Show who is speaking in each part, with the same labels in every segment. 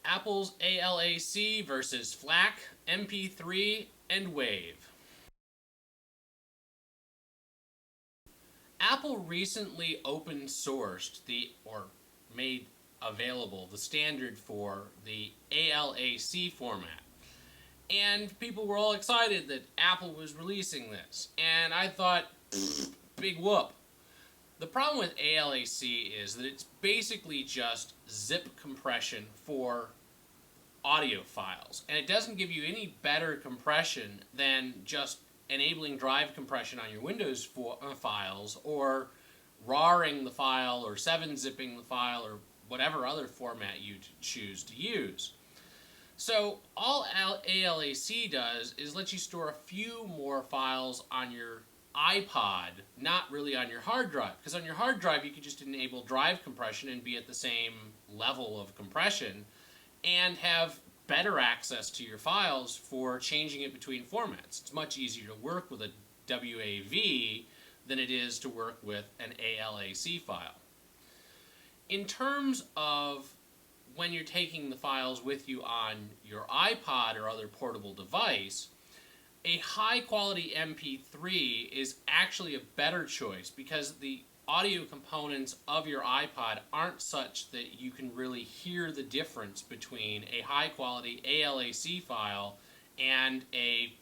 Speaker 1: Apple's ALAC versus FLAC, MP3, and WAV. Apple recently open sourced or made available the standard for the ALAC format. And people were all excited that Apple was releasing this. And I thought, big whoop. The problem with ALAC is that it's basically just zip compression for audio files. And it doesn't give you any better compression than just enabling drive compression on your Windows files, or RARing the file, or 7-zipping the file, or whatever other format you choose to use. So all ALAC does is let you store a few more files on your iPod, not really on your hard drive. Because on your hard drive you could just enable drive compression and be at the same level of compression and have better access to your files for changing it between formats. It's much easier to work with a WAV than it is to work with an ALAC file. In terms of when you're taking the files with you on your iPod or other portable device, a high-quality MP3 is actually a better choice because the audio components of your iPod aren't such that you can really hear the difference between a high-quality ALAC file and a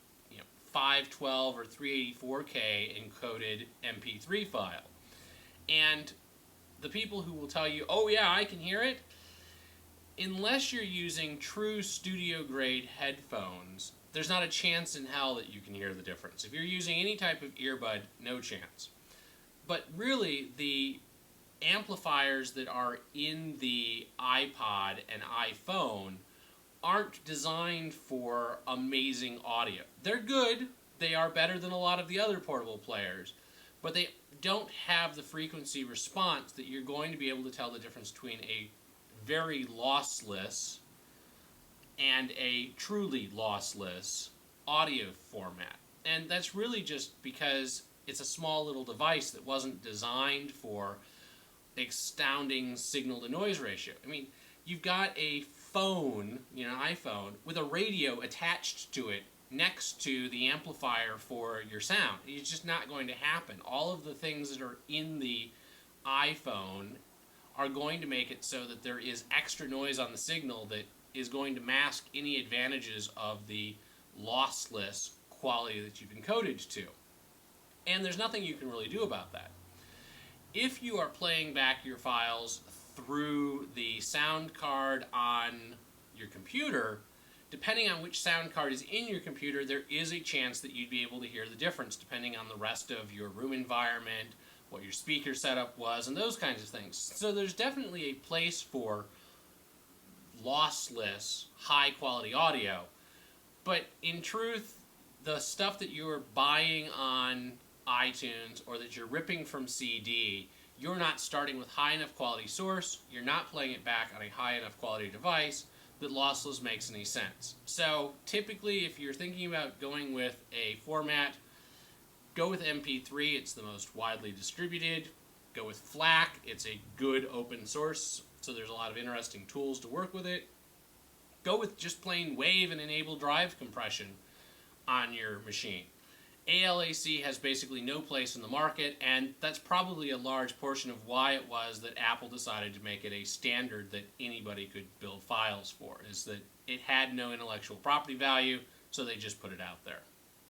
Speaker 1: 512 or 384K encoded MP3 file. And the people who will tell you, oh yeah, I can hear it, unless you're using true studio-grade headphones, there's not a chance in hell that you can hear the difference. If you're using any type of earbud, no chance. But really, the amplifiers that are in the iPod and iPhone aren't designed for amazing audio. They're good. They are better than a lot of the other portable players. But they don't have the frequency response that you're going to be able to tell the difference between a very lossless and a truly lossless audio format. And that's really just because it's a small little device that wasn't designed for astounding signal-to-noise ratio. I mean, you've got a phone, an iPhone, with a radio attached to it next to the amplifier for your sound. It's just not going to happen. All of the things that are in the iPhone are going to make it so that there is extra noise on the signal that is going to mask any advantages of the lossless quality that you've encoded to. And there's nothing you can really do about that. If you are playing back your files through the sound card on your computer, depending on which sound card is in your computer, there is a chance that you'd be able to hear the difference depending on the rest of your room environment, what your speaker setup was, and those kinds of things. So there's definitely a place for lossless, high-quality audio. But in truth, the stuff that you're buying on iTunes or that you're ripping from CD, you're not starting with high enough quality source, you're not playing it back on a high enough quality device that lossless makes any sense. So typically, if you're thinking about going with a format, go with MP3, it's the most widely distributed. Go with FLAC, it's a good open source, so there's a lot of interesting tools to work with it. Go with just plain WAV and enable drive compression on your machine. ALAC has basically no place in the market, and that's probably a large portion of why it was that Apple decided to make it a standard that anybody could build files for, is that it had no intellectual property value, so they just put it out there.